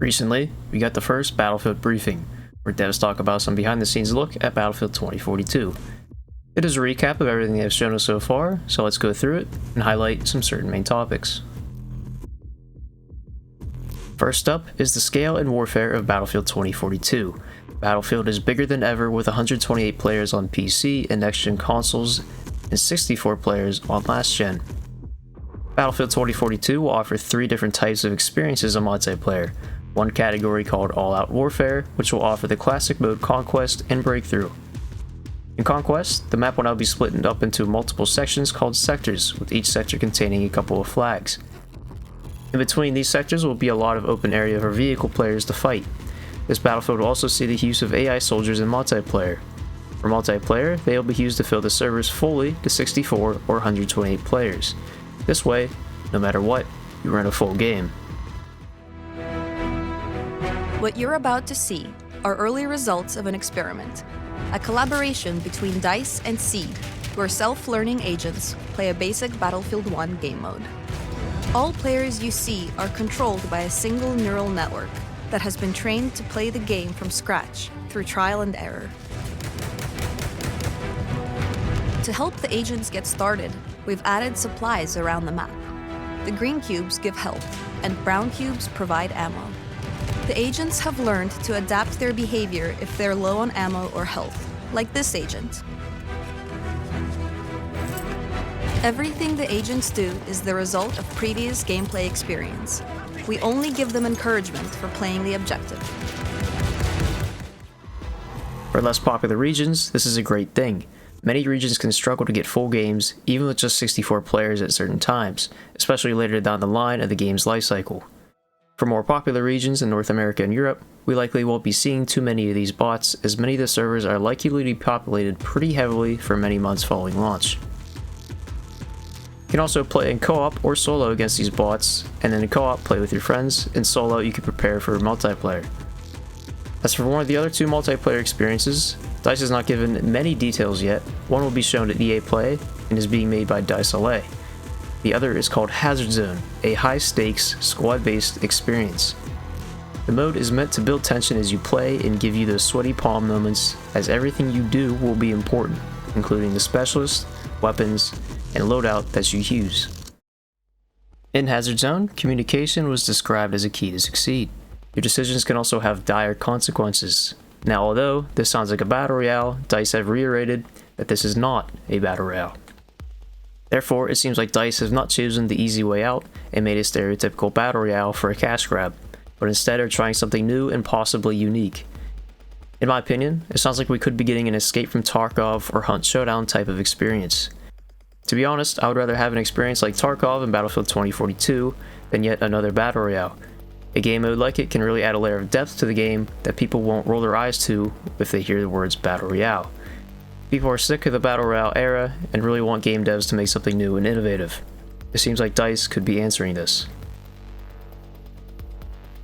Recently, we got the first Battlefield briefing, where devs talk about some behind-the-scenes look at Battlefield 2042. It is a recap of everything they have shown us so far, so let's go through it and highlight some certain main topics. First up is the scale and warfare of Battlefield 2042. Battlefield is bigger than ever with 128 players on PC and next-gen consoles and 64 players on last-gen. Battlefield 2042 will offer 3 different types of experiences on multiplayer. One category called All-Out Warfare, which will offer the classic mode Conquest and Breakthrough. In Conquest, the map will now be split up into multiple sections called sectors, with each sector containing a couple of flags. In between these sectors will be a lot of open area for vehicle players to fight. This Battlefield will also see the use of AI soldiers in multiplayer. For multiplayer, they will be used to fill the servers fully to 64 or 128 players. This way, no matter what, you run a full game. What you're about to see are early results of an experiment, a collaboration between DICE and Seed, where self-learning agents play a basic Battlefield 1 game mode. All players you see are controlled by a single neural network that has been trained to play the game from scratch through trial and error. To help the agents get started, we've added supplies around the map. The green cubes give health, and brown cubes provide ammo. The agents have learned to adapt their behavior if they're low on ammo or health, like this agent. Everything the agents do is the result of previous gameplay experience. We only give them encouragement for playing the objective. For less popular regions, this is a great thing. Many regions can struggle to get full games, even with just 64 players at certain times, especially later down the line of the game's lifecycle. For more popular regions in North America and Europe, we likely won't be seeing too many of these bots, as many of the servers are likely to be populated pretty heavily for many months following launch. You can also play in co-op or solo against these bots, and then in co-op play with your friends, and solo you can prepare for multiplayer. As for one of the other 2 multiplayer experiences, DICE has not given many details yet. One will be shown at EA Play and is being made by DICE LA. The other is called Hazard Zone, a high-stakes, squad-based experience. The mode is meant to build tension as you play and give you those sweaty palm moments, as everything you do will be important, including the specialists, weapons, and loadout that you use. In Hazard Zone, communication was described as a key to succeed. Your decisions can also have dire consequences. Now, although this sounds like a battle royale, DICE have reiterated that this is not a battle royale. Therefore, it seems like DICE has not chosen the easy way out and made a stereotypical battle royale for a cash grab, but instead are trying something new and possibly unique. In my opinion, it sounds like we could be getting an Escape from Tarkov or Hunt Showdown type of experience. To be honest, I would rather have an experience like Tarkov in Battlefield 2042 than yet another battle royale. A game mode like it can really add a layer of depth to the game that people won't roll their eyes to if they hear the words battle royale. People are sick of the battle royale era and really want game devs to make something new and innovative. It seems like DICE could be answering this.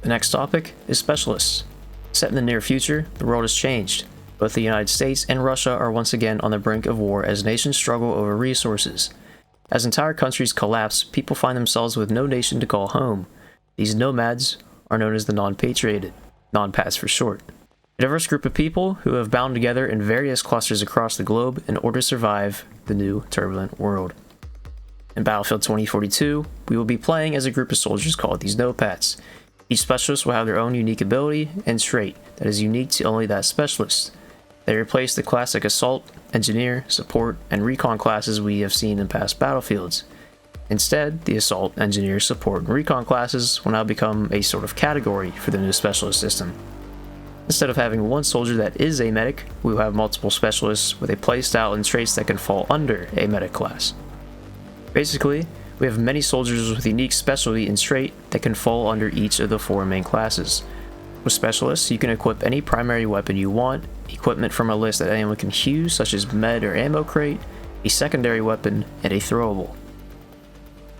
The next topic is specialists. Set in the near future, the world has changed. Both the United States and Russia are once again on the brink of war as nations struggle over resources. As entire countries collapse, people find themselves with no nation to call home. These nomads are known as the non-patrioted, non-pats for short. A diverse group of people who have bound together in various clusters across the globe in order to survive the new turbulent world. In Battlefield 2042, we will be playing as a group of soldiers called these no-pats. Each specialist will have their own unique ability and trait that is unique to only that specialist. They replace the classic assault, engineer, support, and recon classes we have seen in past battlefields. Instead, the assault, engineer, support, and recon classes will now become a sort of category for the new specialist system. Instead of having one soldier that is a medic, we will have multiple specialists with a playstyle and traits that can fall under a medic class. Basically, we have many soldiers with unique specialty and trait that can fall under each of the 4 main classes. With specialists, you can equip any primary weapon you want, equipment from a list that anyone can use such as med or ammo crate, a secondary weapon, and a throwable.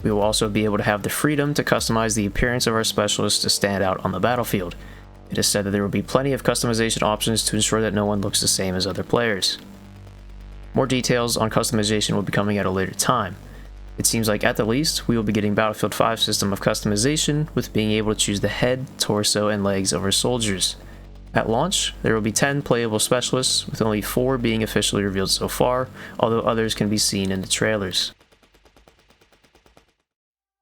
We will also be able to have the freedom to customize the appearance of our specialists to stand out on the battlefield. It is said that there will be plenty of customization options to ensure that no one looks the same as other players. More details on customization will be coming at a later time. It seems like at the least, we will be getting Battlefield 5's system of customization, with being able to choose the head, torso, and legs of our soldiers. At launch, there will be 10 playable specialists, with only 4 being officially revealed so far, although others can be seen in the trailers.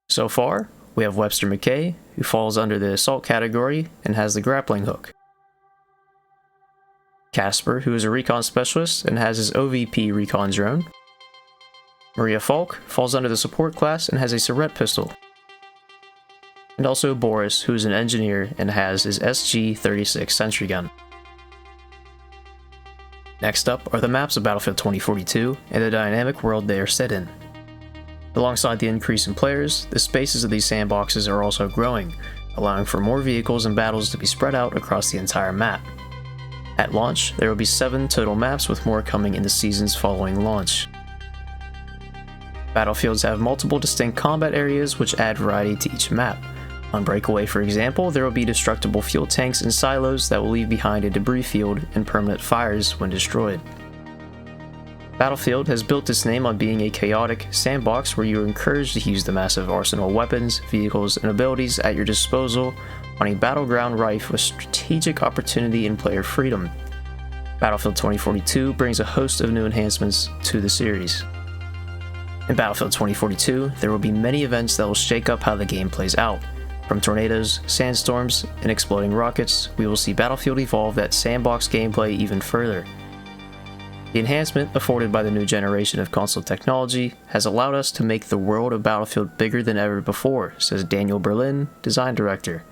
So far, we have Webster McKay, who falls under the assault category and has the grappling hook. Casper, who is a recon specialist and has his OVP recon drone. Maria Falk falls under the support class and has a Surette pistol. And also Boris, who is an engineer and has his SG-36 sentry gun. Next up are the maps of Battlefield 2042 and the dynamic world they are set in. Alongside the increase in players, the spaces of these sandboxes are also growing, allowing for more vehicles and battles to be spread out across the entire map. At launch, there will be 7 total maps, with more coming in the seasons following launch. Battlefields have multiple distinct combat areas which add variety to each map. On Breakaway, for example, there will be destructible fuel tanks and silos that will leave behind a debris field and permanent fires when destroyed. Battlefield has built its name on being a chaotic sandbox where you are encouraged to use the massive arsenal of weapons, vehicles, and abilities at your disposal on a battleground rife with strategic opportunity and player freedom. Battlefield 2042 brings a host of new enhancements to the series. In Battlefield 2042, there will be many events that will shake up how the game plays out. From tornadoes, sandstorms, and exploding rockets, we will see Battlefield evolve that sandbox gameplay even further. The enhancement afforded by the new generation of console technology has allowed us to make the world of Battlefield bigger than ever before, says Daniel Berlin, design director.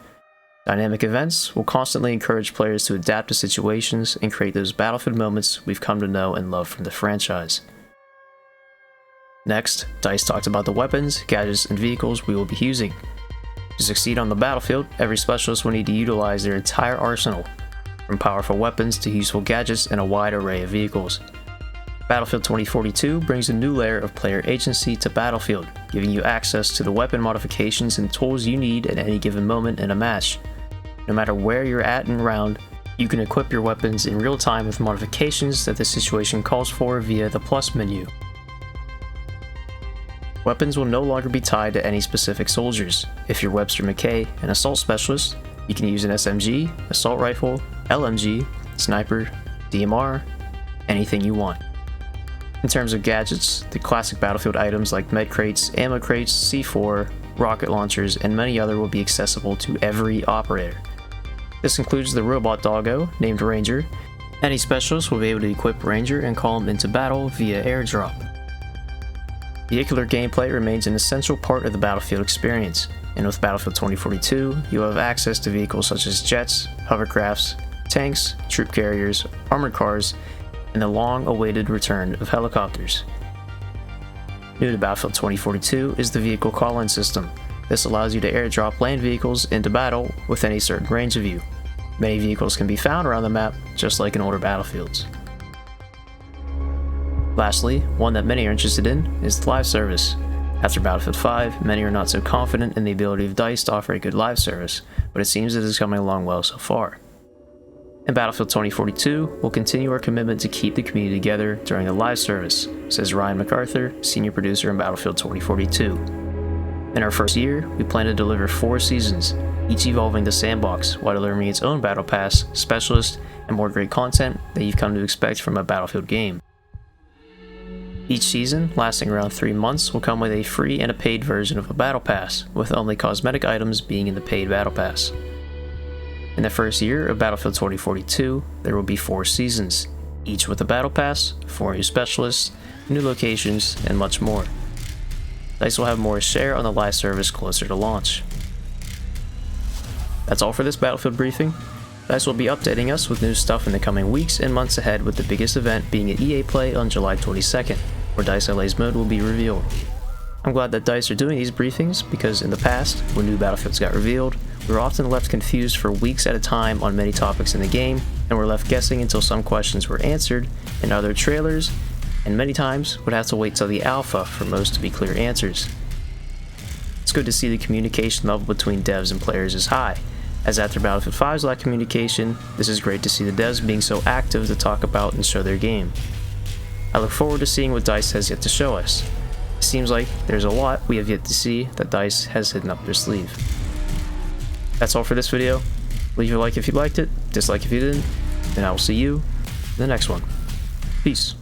Dynamic events will constantly encourage players to adapt to situations and create those Battlefield moments we've come to know and love from the franchise. Next, DICE talked about the weapons, gadgets, and vehicles we will be using. To succeed on the battlefield, every specialist will need to utilize their entire arsenal, from powerful weapons to useful gadgets and a wide array of vehicles. Battlefield 2042 brings a new layer of player agency to Battlefield, giving you access to the weapon modifications and tools you need at any given moment in a match. No matter where you're at in round, you can equip your weapons in real time with modifications that the situation calls for via the plus menu. Weapons will no longer be tied to any specific soldiers. If you're Webster McKay, an assault specialist, you can use an SMG, assault rifle, LMG, sniper, DMR, anything you want. In terms of gadgets, the classic Battlefield items like med crates, ammo crates, C4, rocket launchers, and many other will be accessible to every operator. This includes the robot doggo, named Ranger. Any specialist will be able to equip Ranger and call him into battle via airdrop. Vehicular gameplay remains an essential part of the Battlefield experience, and with Battlefield 2042, you'll have access to vehicles such as jets, hovercrafts, tanks, troop carriers, armored cars, and the long-awaited return of helicopters. New to Battlefield 2042 is the vehicle call-in system. This allows you to airdrop land vehicles into battle within a certain range of you. Many vehicles can be found around the map, just like in older Battlefields. Lastly, one that many are interested in is the live service. After Battlefield 5, many are not so confident in the ability of DICE to offer a good live service, but it seems it is coming along well so far. In Battlefield 2042, we'll continue our commitment to keep the community together during the live service, says Ryan MacArthur, senior producer in Battlefield 2042. In our first year, we plan to deliver 4 seasons, each evolving the sandbox while delivering its own battle pass, specialist, and more great content that you've come to expect from a Battlefield game. Each season, lasting around 3 months, will come with a free and a paid version of a battle pass, with only cosmetic items being in the paid battle pass. In the first year of Battlefield 2042, there will be 4 seasons, each with a battle pass, 4 new specialists, new locations, and much more. DICE will have more to share on the live service closer to launch. That's all for this Battlefield briefing. DICE will be updating us with new stuff in the coming weeks and months ahead, with the biggest event being at EA Play on July 22nd, where DICE LA's mode will be revealed. I'm glad that DICE are doing these briefings because in the past, when new Battlefields got revealed, we were often left confused for weeks at a time on many topics in the game, and were left guessing until some questions were answered in other trailers, and many times would have to wait till the alpha for most to be clear answers. It's good to see the communication level between devs and players is high, as after Battlefield 5's lack of communication, this is great to see the devs being so active to talk about and show their game. I look forward to seeing what DICE has yet to show us. It seems like there's a lot we have yet to see that DICE has hidden up their sleeve. That's all for this video. Leave a like if you liked it, dislike if you didn't, and I will see you in the next one. Peace.